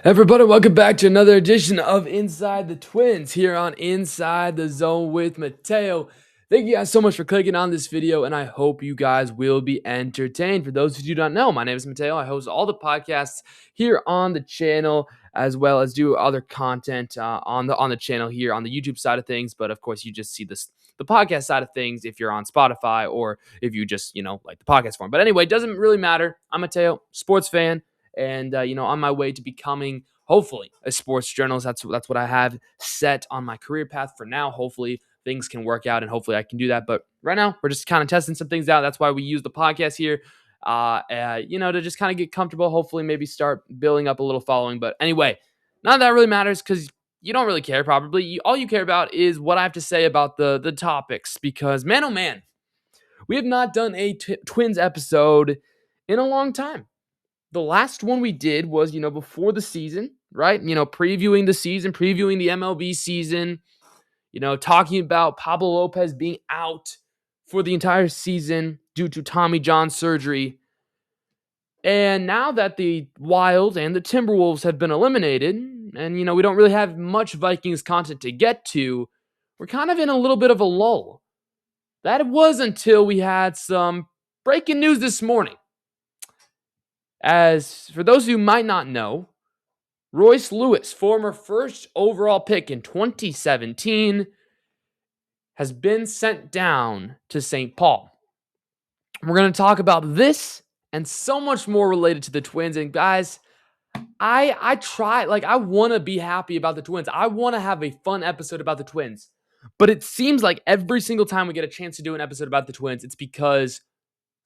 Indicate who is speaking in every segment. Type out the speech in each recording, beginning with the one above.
Speaker 1: Everybody, welcome back to another edition of Inside the Twins here on Inside the Zone with Mateo. Thank you guys so much for clicking on this video, and I hope you guys will be entertained. For those who do not know, my name is Mateo. I host all the podcasts here on the channel, as well as do other content on the channel here on the YouTube side of things. But of course, you just see the podcast side of things if you're on Spotify or if you just like the podcast form. But anyway, it doesn't really matter. I'm Mateo, sports fan. And on my way to becoming, hopefully, a sports journalist. That's what I have set on my career path for now. Hopefully, things can work out, and hopefully, I can do that. But right now, we're just kind of testing some things out. That's why we use the podcast here, to just kind of get comfortable. Hopefully, maybe start building up a little following. But anyway, none of that really matters because you don't really care. Probably, all you care about is what I have to say about the topics. Because man, oh man, we have not done a Twins episode in a long time. The last one we did was, before the season, right? Previewing the season, previewing the MLB season, talking about Pablo Lopez being out for the entire season due to Tommy John surgery. And now that the Wild and the Timberwolves have been eliminated, and, we don't really have much Vikings content to get to, we're kind of in a little bit of a lull. That was until we had some breaking news this morning. As for those who might not know, Royce Lewis, former first overall pick in 2017, has been sent down to St. Paul. We're going to talk about this and so much more related to the Twins. And guys, I want to be happy about the Twins. I want to have a fun episode about the Twins. But it seems like every single time we get a chance to do an episode about the Twins, it's because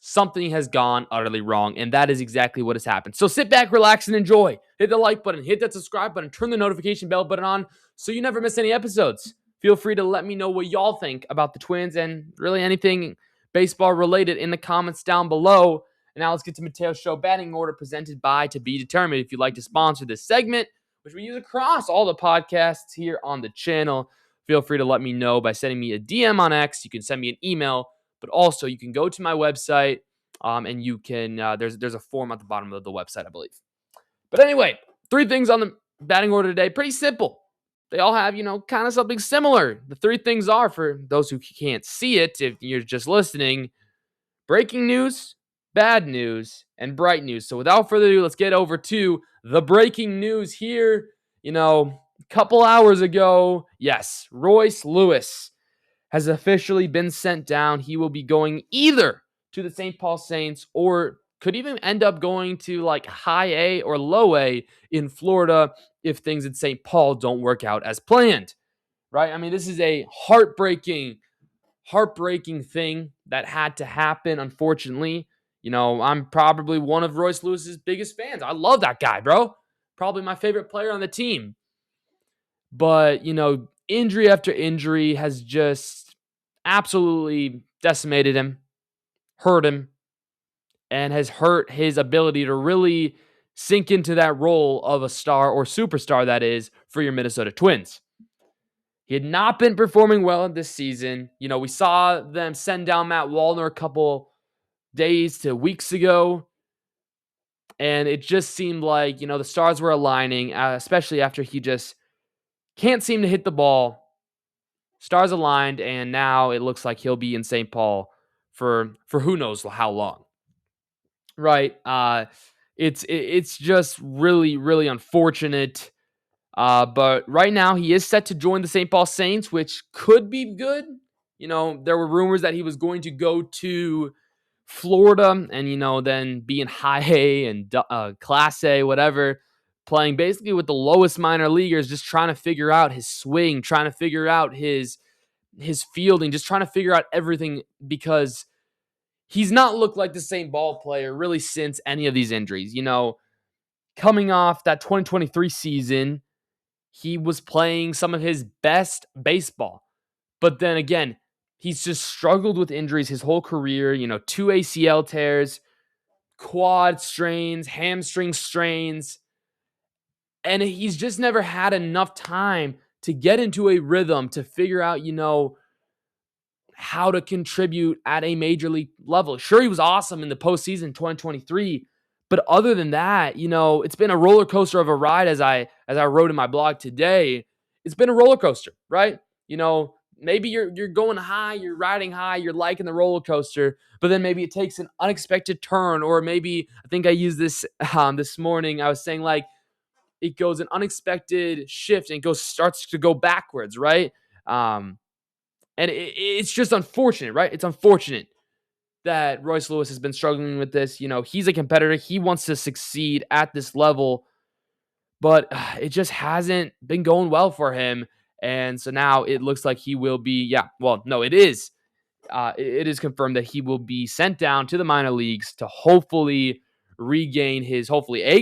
Speaker 1: something has gone utterly wrong, and that is exactly what has happened. So sit back, relax, and enjoy. Hit the like button, hit that subscribe button, turn the notification bell button on so you never miss any episodes. Feel free to let me know what y'all think about the Twins and really anything baseball related in the comments down below. And now let's get to Mateo's show batting order presented by To Be Determined. If you'd like to sponsor this segment, which we use across all the podcasts here on the channel, feel free to let me know by sending me a DM on X. You can send me an email. But also, you can go to my website, and you can, there's a form at the bottom of the website, I believe. But anyway, 3 things on the batting order today. Pretty simple. They all have, kind of something similar. The 3 things are, for those who can't see it, if you're just listening, breaking news, bad news, and bright news. So without further ado, let's get over to the breaking news here. A couple hours ago, yes, Royce Lewis has officially been sent down. He will be going either to the St. Paul Saints or could even end up going to like high A or low A in Florida if things in St. Paul don't work out as planned, right? I mean, this is a heartbreaking thing that had to happen, unfortunately. I'm probably one of Royce Lewis's biggest fans. I love that guy, bro. Probably my favorite player on the team. But, injury after injury has just absolutely decimated him, hurt him, and has hurt his ability to really sink into that role of a star or superstar, that is, for your Minnesota Twins. He had not been performing well this season. We saw them send down Matt Wallner a couple days to weeks ago, and it just seemed like, the stars were aligning, especially after he just can't seem to hit the ball. Stars aligned, and now it looks like he'll be in St. Paul for who knows how long. Right? It's just really, really unfortunate. But right now he is set to join the St. Paul Saints, which could be good. There were rumors that he was going to go to Florida and, then be in high A and Class A, whatever, playing basically with the lowest minor leaguers, just trying to figure out his swing, trying to figure out his fielding, just trying to figure out everything because he's not looked like the same ball player really since any of these injuries. Coming off that 2023 season, he was playing some of his best baseball. But then again, he's just struggled with injuries his whole career, 2 ACL tears, quad strains, hamstring strains. And he's just never had enough time to get into a rhythm to figure out, how to contribute at a major league level. Sure, he was awesome in the postseason 2023, But other than that, it's been a roller coaster of a ride, as I wrote in my blog today. It's been a roller coaster, right? Maybe you're going high, you're riding high, you're liking the roller coaster, but then maybe it takes an unexpected turn, or maybe I think I used this this morning. I was saying, like, it goes an unexpected shift and starts to go backwards, right? And it's just unfortunate, right? It's unfortunate that Royce Lewis has been struggling with this. He's a competitor. He wants to succeed at this level, but it just hasn't been going well for him. And so now it looks like he will be, it is. It is confirmed that he will be sent down to the minor leagues to hopefully regain his,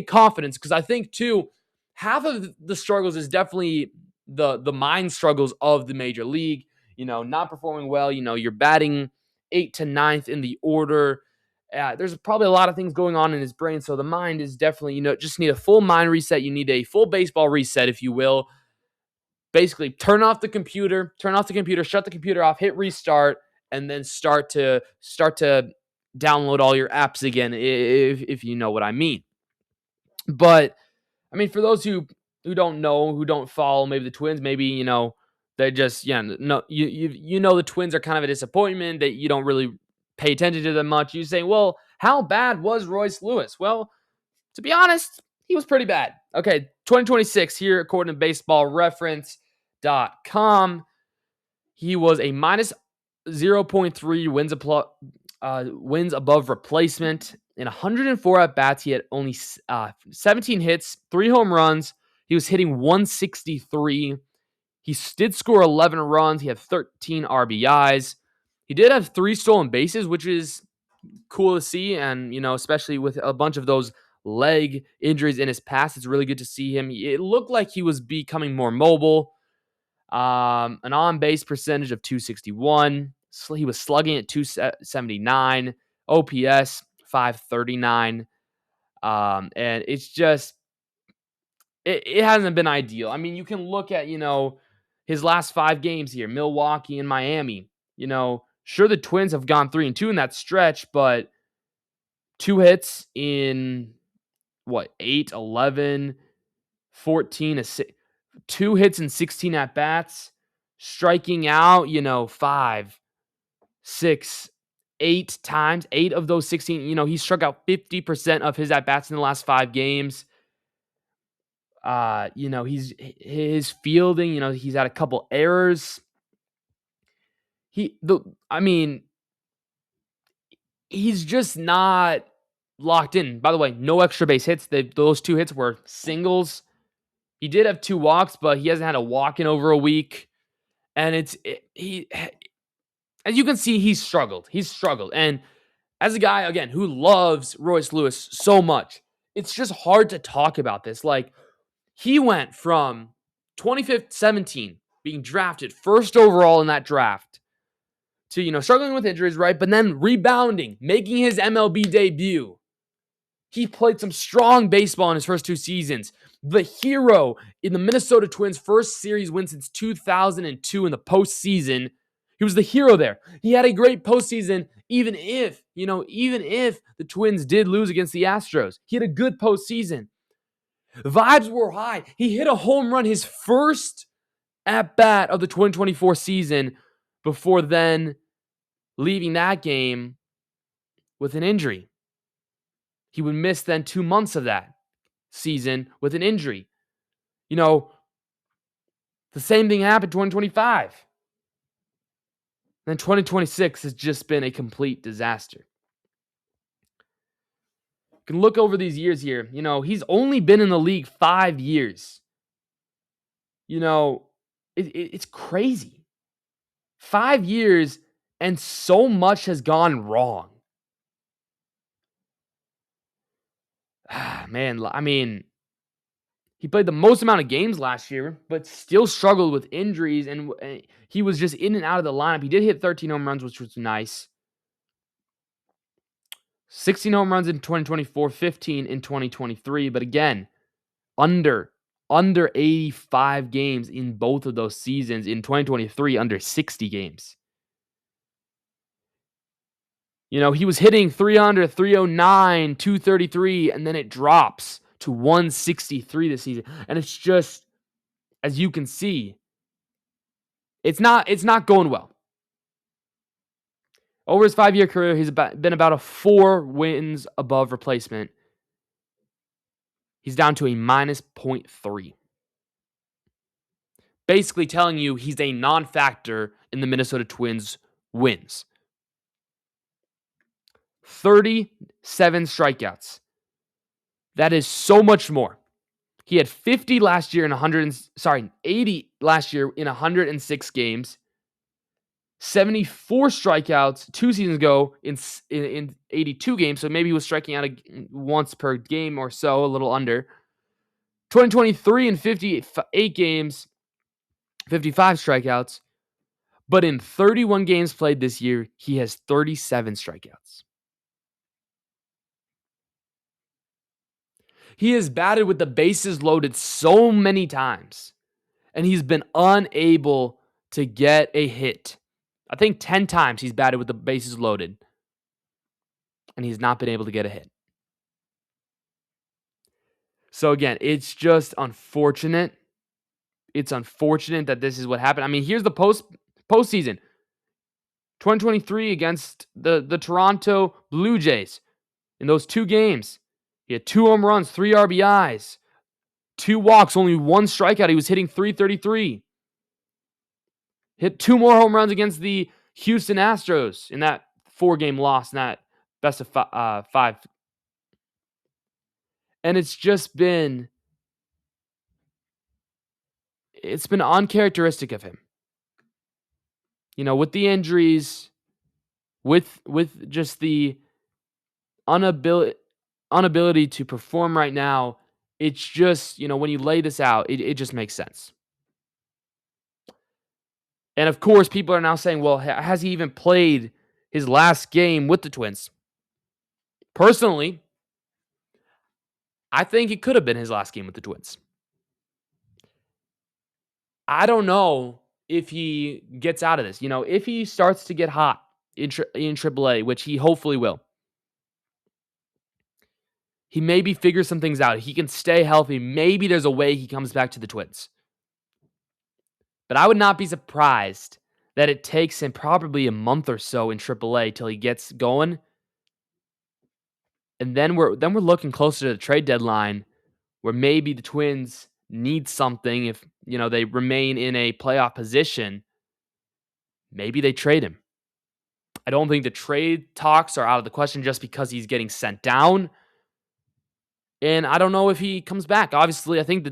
Speaker 1: confidence. Because I think, too, half of the struggles is definitely the mind struggles of the major league. Not performing well. You're batting 8th to 9th in the order. There's probably a lot of things going on in his brain. So the mind is definitely, just need a full mind reset. You need a full baseball reset, if you will. Basically, turn off the computer, shut the computer off, hit restart, and then start to download all your apps again, if you know what I mean. But I mean, for those who don't know, who don't follow, maybe the Twins, maybe they just no, the Twins are kind of a disappointment, that you don't really pay attention to them much. You say, well, how bad was Royce Lewis? Well, to be honest, he was pretty bad. Okay, 2026 here, according to baseballreference.com, he was a minus 0.3 wins above replacement. In 104 at-bats, he had only 17 hits, 3 home runs. He was hitting 163. He did score 11 runs. He had 13 RBIs. He did have 3 stolen bases, which is cool to see. And, especially with a bunch of those leg injuries in his past, it's really good to see him. It looked like he was becoming more mobile. An on-base percentage of 261. He was slugging at 279. OPS 539. And it's just, it hasn't been ideal. I mean, you can look at, his last 5 games here, Milwaukee and Miami. Sure, the Twins have gone 3-2 in that stretch, but 2 hits in 8, 11, 14, 2 hits in 16 at-bats, striking out, 5, 6, 8 times. 8 of those 16, he struck out 50% of his at-bats in the last 5 games. His fielding, he's had a couple errors. He's just not locked in. By the way, no extra base hits. Those 2 hits were singles. He did have 2 walks, but he hasn't had a walk in over a week. And as you can see, he's struggled. And as a guy, again, who loves Royce Lewis so much, it's just hard to talk about this. Like, he went from 2017 being drafted first overall in that draft to, struggling with injuries, right? But then rebounding, making his MLB debut. He played some strong baseball in his first 2 seasons. The hero in the Minnesota Twins' first series win since 2002 in the postseason. He was the hero there. He had a great postseason, even if the Twins did lose against the Astros. He had a good postseason. Vibes were high. He hit a home run his first at-bat of the 2024 season before then leaving that game with an injury. He would miss then 2 months of that season with an injury. The same thing happened 2025. Then 2026 has just been a complete disaster. You can look over these years here. He's only been in the league 5 years. It's crazy. 5 years, and so much has gone wrong. Man, I mean, he played the most amount of games last year, but still struggled with injuries, and he was just in and out of the lineup. He did hit 13 home runs, which was nice. 16 home runs in 2024, 15 in 2023, but again, under 85 games in both of those seasons. In 2023, under 60 games. He was hitting 300, 309, 233, and then it drops to 163 this season. And it's just, as you can see, it's not going well. Over his 5-year career, he's been about a 4 wins above replacement. He's down to a minus 0.3. Basically telling you he's a non-factor in the Minnesota Twins wins. 37 strikeouts. That is so much more. He had 80 last year in 106 games. 74 strikeouts 2 seasons ago in 82 games. So maybe he was striking out once per game or so, a little under. 2023 in 58 games, 55 strikeouts. But in 31 games played this year, he has 37 strikeouts. He has batted with the bases loaded so many times, and he's been unable to get a hit. I think 10 times he's batted with the bases loaded, and he's not been able to get a hit. So again, it's just unfortunate. It's unfortunate that this is what happened. I mean, here's the postseason. 2023 against the Toronto Blue Jays. In those 2 games, he had 2 home runs, 3 RBIs, 2 walks, only 1 strikeout. He was hitting 333. Hit 2 more home runs against the Houston Astros in that 4-game loss, in that best of 5. And it's been uncharacteristic of him. With the injuries, with just the inability to perform right now, it's just, when you lay this out, it just makes sense. And of course, people are now saying, well, has he even played his last game with the Twins? Personally, I think it could have been his last game with the Twins. I don't know if he gets out of this. If he starts to get hot in AAA, which he hopefully will, he maybe figures some things out. He can stay healthy. Maybe there's a way he comes back to the Twins. But I would not be surprised that it takes him probably a month or so in AAA till he gets going. And then we're looking closer to the trade deadline where maybe the Twins need something. If, they remain in a playoff position, maybe they trade him. I don't think the trade talks are out of the question just because he's getting sent down. And I don't know if he comes back. Obviously, I think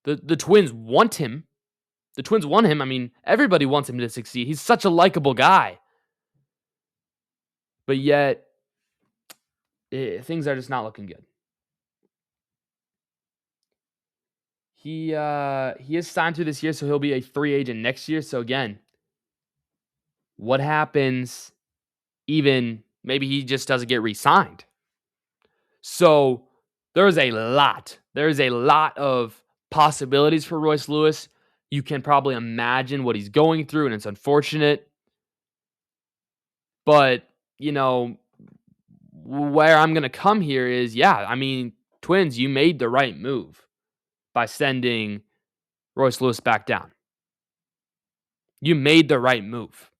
Speaker 1: that the Twins want him. The Twins want him. I mean, everybody wants him to succeed. He's such a likable guy. But yet, things are just not looking good. He is signed to this year, so he'll be a free agent next year. So again, what happens even maybe he just doesn't get re-signed? So there's a lot of possibilities for Royce Lewis. You can probably imagine what he's going through, and it's unfortunate. But, where I'm going to come here is, Twins, you made the right move by sending Royce Lewis back down. You made the right move.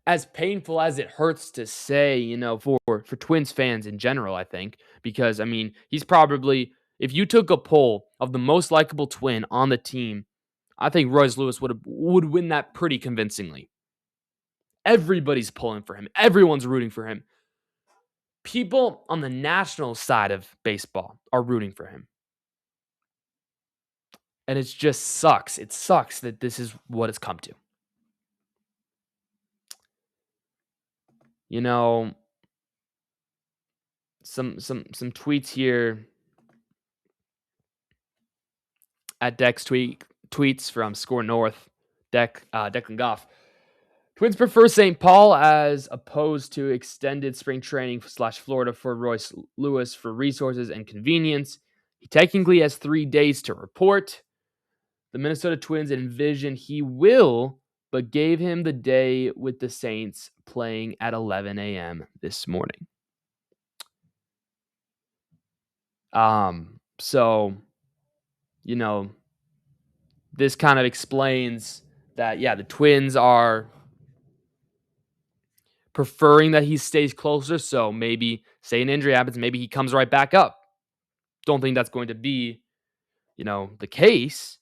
Speaker 1: As painful as it hurts to say, for Twins fans in general, I think, because, he's probably, if you took a poll of the most likable Twin on the team, I think Royce Lewis would win that pretty convincingly. Everybody's pulling for him. Everyone's rooting for him. People on the national side of baseball are rooting for him. And it just sucks. It sucks that this is what it's come to. Some tweets here at Deck's tweets from Score North, Declan Goff. Twins prefer St. Paul as opposed to extended spring training / Florida for Royce Lewis for resources and convenience. He technically has 3 days to report. The Minnesota Twins envision he will but gave him the day with the Saints playing at 11 a.m. this morning. So, this kind of explains that, the Twins are preferring that he stays closer. So maybe, say an injury happens, maybe he comes right back up. Don't think that's going to be, the case.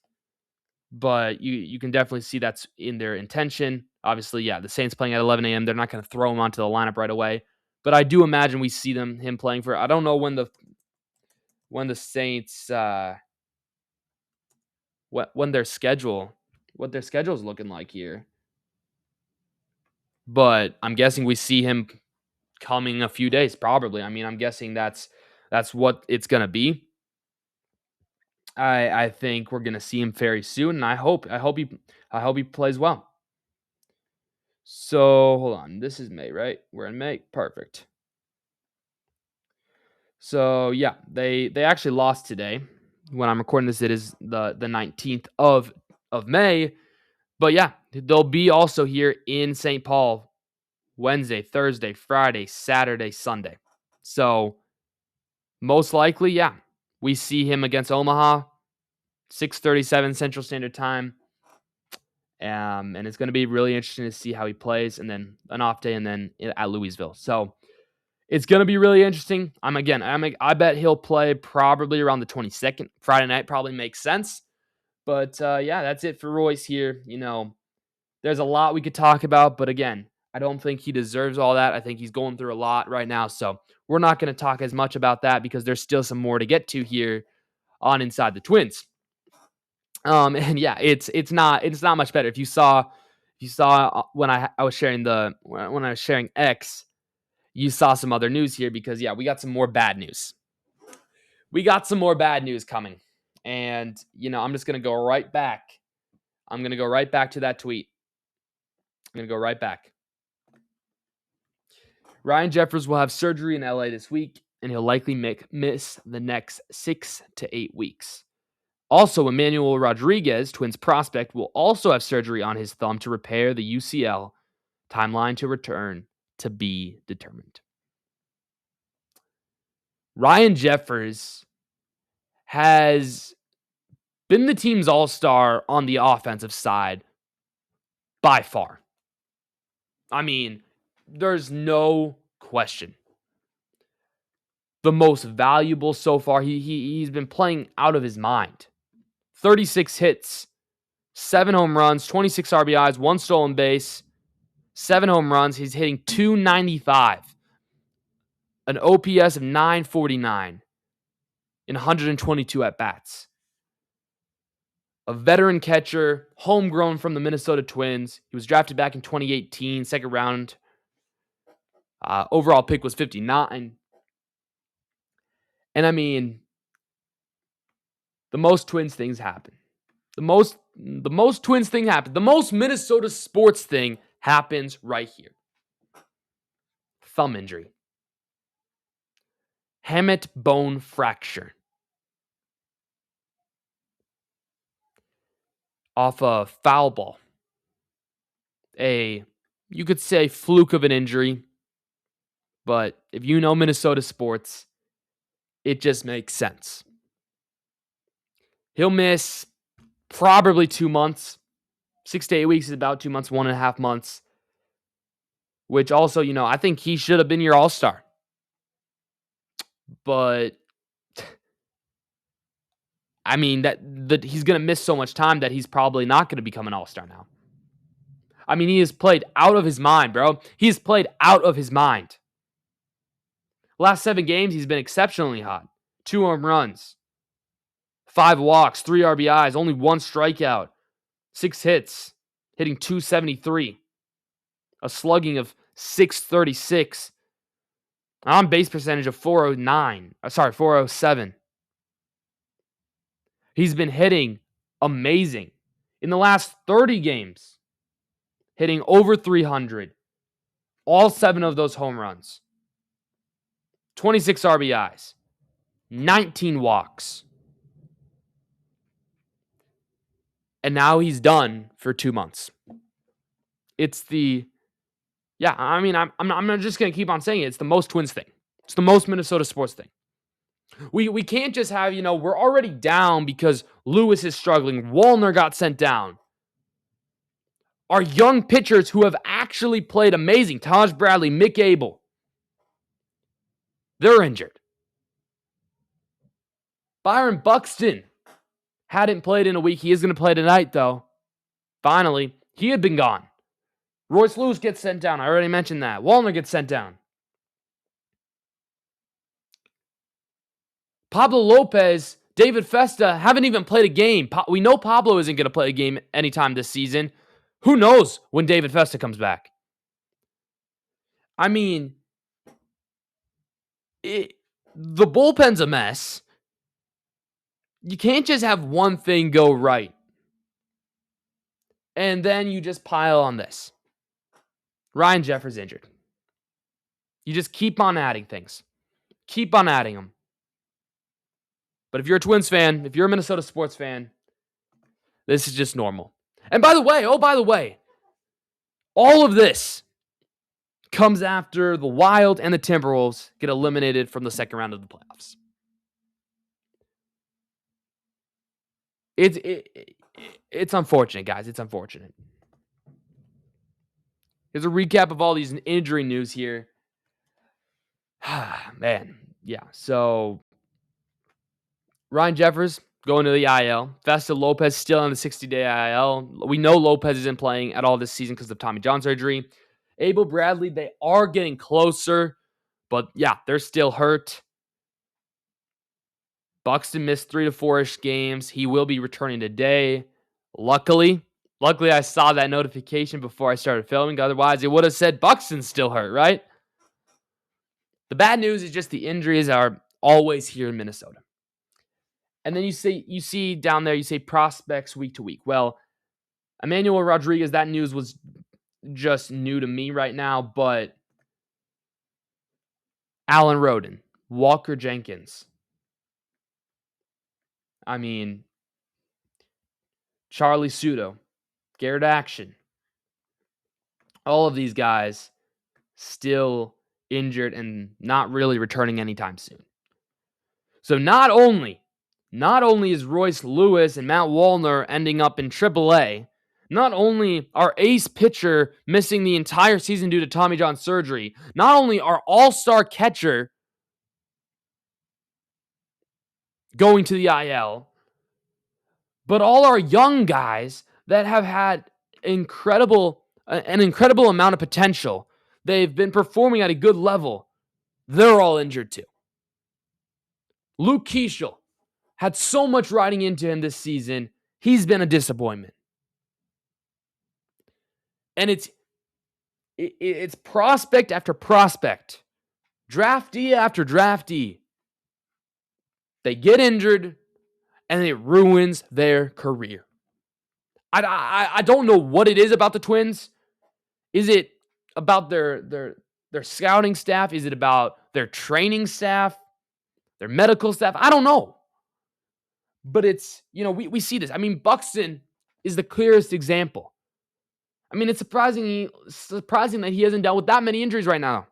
Speaker 1: But you can definitely see that's in their intention. Obviously, the Saints playing at 11 a.m. They're not going to throw him onto the lineup right away. But I do imagine we see him playing for. I don't know when the Saints what their schedule is looking like here. But I'm guessing we see him coming a few days, probably. I mean, I'm guessing that's what it's gonna be. I think we're gonna see him very soon, and I hope he plays well. So hold on, this is May, right? We're in May, perfect. So they actually lost today. When I'm recording this, it is the 19th of May. But they'll be also here in St. Paul Wednesday, Thursday, Friday, Saturday, Sunday. So most likely, we see him against Omaha, 6:37 Central Standard Time. And it's going to be really interesting to see how he plays, and then an off day, and then at Louisville. So it's going to be really interesting. I bet he'll play probably around the 22nd. Friday night probably makes sense. But that's it for Royce here. There's a lot we could talk about, but again, I don't think he deserves all that. I think he's going through a lot right now. So we're not going to talk as much about that because there's still some more to get to here on Inside the Twins. And it's not much better. If you saw when I was sharing when I was sharing X, you saw some other news here because we got some more bad news. We got some more bad news coming. And I'm just going to go right back. I'm going to go right back to that tweet. I'm going to go right back. Ryan Jeffers will have surgery in LA this week, and he'll likely miss the next 6 to 8 weeks. Also, Emmanuel Rodriguez, Twins prospect, will also have surgery on his thumb to repair the UCL. Timeline to return to be determined. Ryan Jeffers has been the team's all-star on the offensive side by far. I mean, there's no question. The most valuable so far. He's been playing out of his mind. 36 hits, 7 home runs, 26 RBIs, 1 stolen base, 7 home runs. He's hitting .295, an OPS of .949 in 122 at-bats. A veteran catcher, homegrown from the Minnesota Twins. He was drafted back in 2018, second round. Overall pick was 59. And I mean, the most Twins things happen. The most Twins thing happen. The most Minnesota sports thing happens right here. Thumb injury. Hamate bone fracture. Off a foul ball. You could say fluke of an injury. But if you know Minnesota sports, it just makes sense. He'll miss probably 2 months. 6 to 8 weeks is about 2 months, 1.5 months. Which also, I think he should have been your all-star. But I mean, that he's going to miss so much time that he's probably not going to become an all-star now. I mean, he has played out of his mind, bro. He's played out of his mind. Last 7 games, he's been exceptionally hot. 2 home runs, 5 walks, 3 RBIs, only 1 strikeout, 6 hits, hitting .273, a slugging of .636, on base percentage of .407. He's been hitting amazing. In the last 30 games, hitting over .300, all 7 of those home runs, 26 RBIs, 19 walks. And now he's done for 2 months. It's the, yeah, I mean, I'm not just going to keep on saying it. It's the most Twins thing. It's the most Minnesota sports thing. We can't just have, we're already down because Lewis is struggling. Wallner got sent down. Our young pitchers who have actually played amazing, Taj Bradley, Mick Abel, they're injured. Byron Buxton hadn't played in a week. He is going to play tonight, though. Finally, he had been gone. Royce Lewis gets sent down. I already mentioned that. Wallner gets sent down. Pablo Lopez, David Festa haven't even played a game. We know Pablo isn't going to play a game anytime this season. Who knows when David Festa comes back? I mean, the bullpen's a mess. You can't just have one thing go right, and then you just pile on this. Ryan Jeffers injured. You just keep on adding things. Keep on adding them. But if you're a Twins fan, if you're a Minnesota sports fan, this is just normal. And by the way, all of this comes after the Wild and the Timberwolves get eliminated from the second round of the playoffs. It's unfortunate, guys. It's unfortunate. Here's a recap of all these injury news here. Man, yeah. So Ryan Jeffers going to the IL. Festa Lopez still on the 60-day IL. We know Lopez isn't playing at all this season because of Tommy John surgery. Abel Bradley, they are getting closer, but yeah, they're still hurt. Buxton missed 3 to 4-ish games. He will be returning today. Luckily, I saw that notification before I started filming. Otherwise, it would have said Buxton's still hurt, right? The bad news is just the injuries are always here in Minnesota. And then you see down there, you say prospects week to week. Well, Emmanuel Rodriguez, that news was just new to me right now, but Alan Roden, Walker Jenkins, I mean, Charlie Sudo, Garrett Action, all of these guys still injured and not really returning anytime soon. So not only is Royce Lewis and Matt Wallner ending up in AAA, not only our ace pitcher missing the entire season due to Tommy John surgery, not only our all-star catcher going to the IL, but all our young guys that have had an incredible amount of potential, they've been performing at a good level, they're all injured too. Luke Keeschel had so much riding into him this season. He's been a disappointment. And it's prospect after prospect, draftee after draftee. They get injured, and it ruins their career. I don't know what it is about the Twins. Is it about their scouting staff? Is it about their training staff, their medical staff? I don't know. But it's, we see this. I mean, Buxton is the clearest example. I mean, it's surprising that he hasn't dealt with that many injuries right now.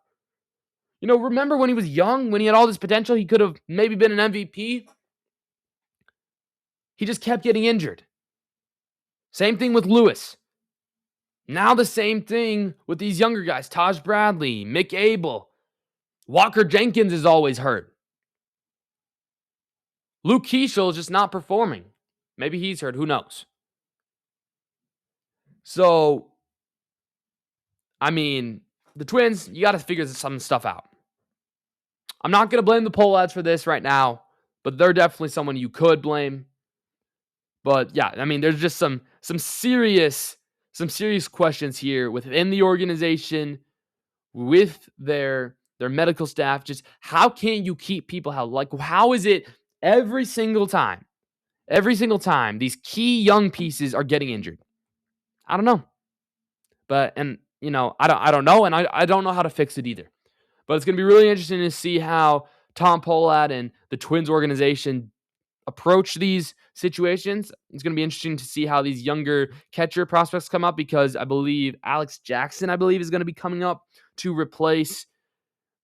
Speaker 1: Remember when he was young, when he had all this potential, he could have maybe been an MVP? He just kept getting injured. Same thing with Lewis. Now the same thing with these younger guys, Taj Bradley, Mick Abel. Walker Jenkins is always hurt. Luke Keeschel is just not performing. Maybe he's hurt. Who knows? So, I mean, the Twins, you got to figure some stuff out. I'm not going to blame the poll ads for this right now, but they're definitely someone you could blame. But yeah, I mean, there's just some serious questions here within the organization, with their medical staff. Just how can you keep people out? Like, how is it every single time these key young pieces are getting injured? I don't know. But, I don't know, and I don't know how to fix it either. But it's going to be really interesting to see how Tom Pohlad and the Twins organization approach these situations. It's going to be interesting to see how these younger catcher prospects come up, because I believe Alex Jackson, is going to be coming up to replace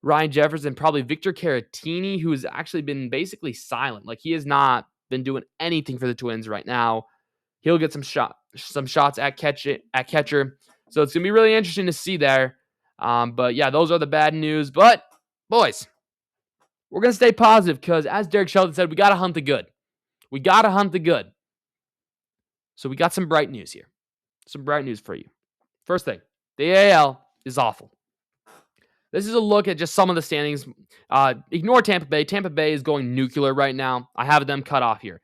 Speaker 1: Ryan Jefferson, probably Victor Caratini, who has actually been basically silent. Like, he has not been doing anything for the Twins right now. He'll get some shots at catcher. So it's going to be really interesting to see there. But yeah, those are the bad news. But boys, we're going to stay positive, because as Derek Shelton said, we got to hunt the good. We got to hunt the good. So we got some bright news here. Some bright news for you. First thing, the AL is awful. This is a look at just some of the standings. Ignore Tampa Bay. Tampa Bay is going nuclear right now. I have them cut off here.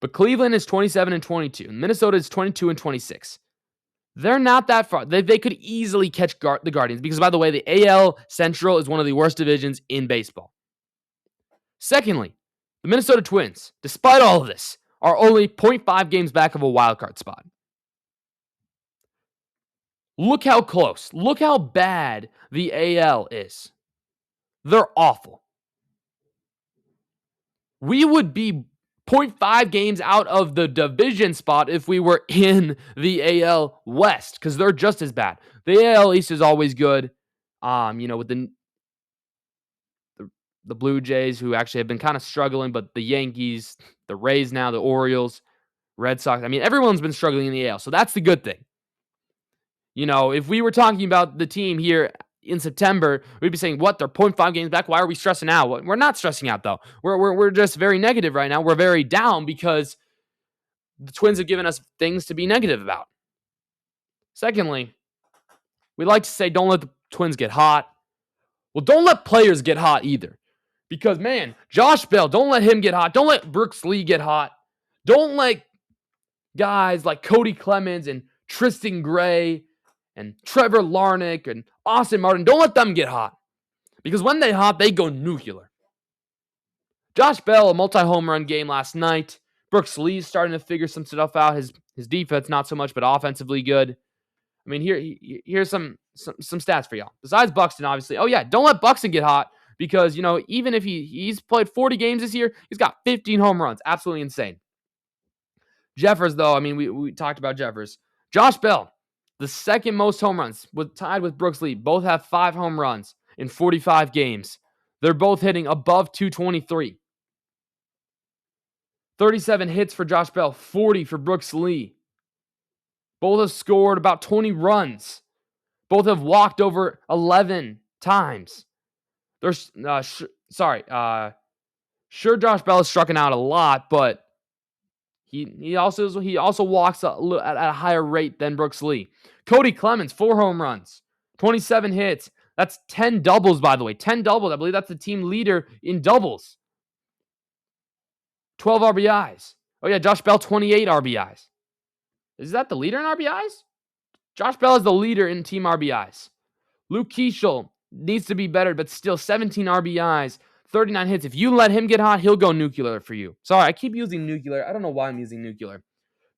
Speaker 1: But Cleveland is 27-22. Minnesota is 22-26. They're not that far. They could easily catch the Guardians, because, by the way, the AL Central is one of the worst divisions in baseball. Secondly, the Minnesota Twins, despite all of this, are only 0.5 games back of a wildcard spot. Look how close. Look how bad the AL is. They're awful. We would be 0.5 games out of the division spot if we were in the AL West, because they're just as bad. The AL East is always good. With the Blue Jays, who actually have been kind of struggling, but the Yankees, the Rays now, the Orioles, Red Sox. Everyone's been struggling in the AL, so that's the good thing. If we were talking about the team here in September, we'd be saying, what, they're 0.5 games back? Why are we stressing out? We're not stressing out, though. We're just very negative right now. We're very down because the Twins have given us things to be negative about. Secondly, we like to say, don't let the Twins get hot. Well, don't let players get hot either. Because, man, Josh Bell, don't let him get hot. Don't let Brooks Lee get hot. Don't let guys like Cody Clemens and Tristan Gray and Trevor Larnach and Austin Martin, don't let them get hot. Because when they hot, they go nuclear. Josh Bell, a multi-home run game last night. Brooks Lee's starting to figure some stuff out. His defense, not so much, but offensively good. Here's some stats for y'all. Besides Buxton, obviously. Oh, yeah, don't let Buxton get hot. Because, even if he's played 40 games this year, he's got 15 home runs. Absolutely insane. Jeffers, though, we talked about Jeffers. Josh Bell, the second most home runs, tied with Brooks Lee. Both have 5 home runs in 45 games. They're both hitting above 223. 37 hits for Josh Bell, 40 for Brooks Lee. Both have scored about 20 runs. Both have walked over 11 times. Sure, Josh Bell has struck out a lot, but he also walks at a higher rate than Brooks Lee. Cody Clemens, 4 home runs, 27 hits. That's 10 doubles, by the way. 10 doubles. I believe that's the team leader in doubles. 12 RBIs. Oh, yeah, Josh Bell, 28 RBIs. Is that the leader in RBIs? Josh Bell is the leader in team RBIs. Luke Keeschel needs to be better, but still 17 RBIs, 39 hits. If you let him get hot, he'll go nuclear for you. Sorry, I keep using nuclear. I don't know why I'm using nuclear.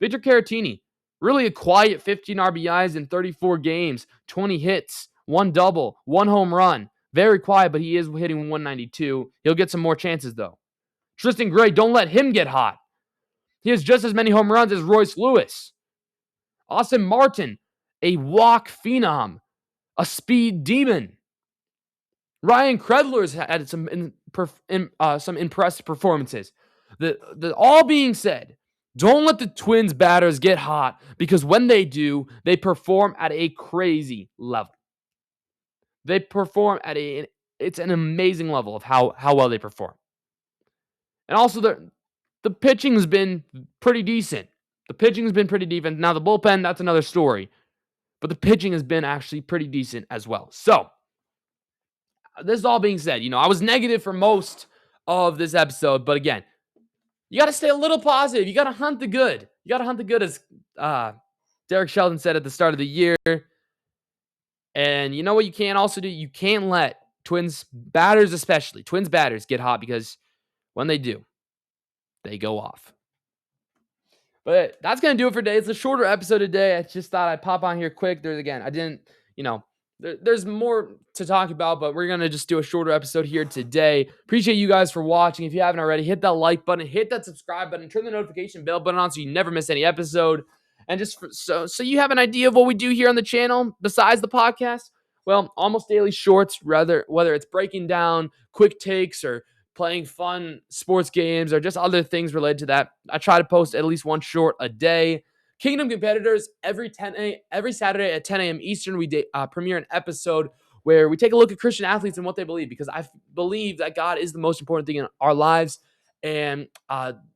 Speaker 1: Victor Caratini, really a quiet 15 RBIs in 34 games, 20 hits, 1 double, 1 home run. Very quiet, but he is hitting 192. He'll get some more chances, though. Tristan Gray, don't let him get hot. He has just as many home runs as Royce Lewis. Austin Martin, a walk phenom, a speed demon. Ryan Kredler's had some impressive performances. All being said, don't let the Twins batters get hot, because when they do, they perform at a crazy level. They perform at it's an amazing level of how well they perform. And also the pitching has been pretty decent. The pitching has been pretty decent. Now the bullpen, that's another story. But the pitching has been actually pretty decent as well. So, this is all being said. I was negative for most of this episode, but again, you got to stay a little positive. You got to hunt the good. You got to hunt the good, as Derek Shelton said at the start of the year. And you know what you can't also do? You can't let Twins batters, especially Twins batters, get hot, because when they do, they go off. But that's going to do it for today. It's a shorter episode today. I just thought I'd pop on here quick. I didn't, there's more to talk about, but we're going to just do a shorter episode here today. Appreciate you guys for watching. If you haven't already, hit that like button, hit that subscribe button, turn the notification bell button on so you never miss any episode. And just so you have an idea of what we do here on the channel besides the podcast, well, almost daily shorts, whether it's breaking down quick takes or playing fun sports games or just other things related to that. I try to post at least one short a day. Kingdom Competitors, every Saturday at 10 a.m. Eastern, we premiere an episode where we take a look at Christian athletes and what they believe, because I believe that God is the most important thing in our lives. And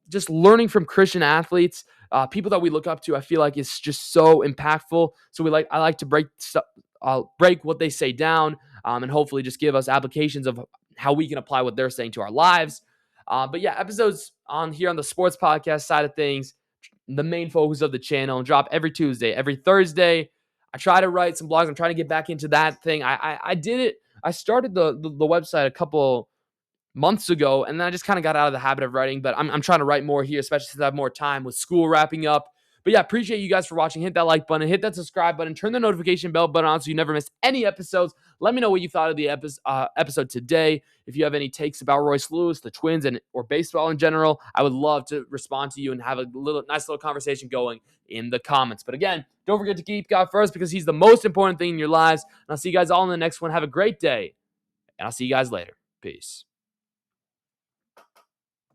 Speaker 1: just learning from Christian athletes, people that we look up to, I feel like it's just so impactful. So I like to break what they say down, and hopefully just give us applications of how we can apply what they're saying to our lives. But yeah, episodes on the sports podcast side of things, the main focus of the channel, and drop every Tuesday, every Thursday. I try to write some blogs. I'm trying to get back into that thing. I did it. I started the website a couple months ago, and then I just kind of got out of the habit of writing, but I'm trying to write more here, especially since I have more time with school wrapping up. But yeah, appreciate you guys for watching. Hit that like button, hit that subscribe button, turn the notification bell button on so you never miss any episodes. Let me know what you thought of the episode today. If you have any takes about Royce Lewis, the Twins, or baseball in general, I would love to respond to you and have a nice little conversation going in the comments. But again, don't forget to keep God first, because He's the most important thing in your lives. And I'll see you guys all in the next one. Have a great day, and I'll see you guys later. Peace.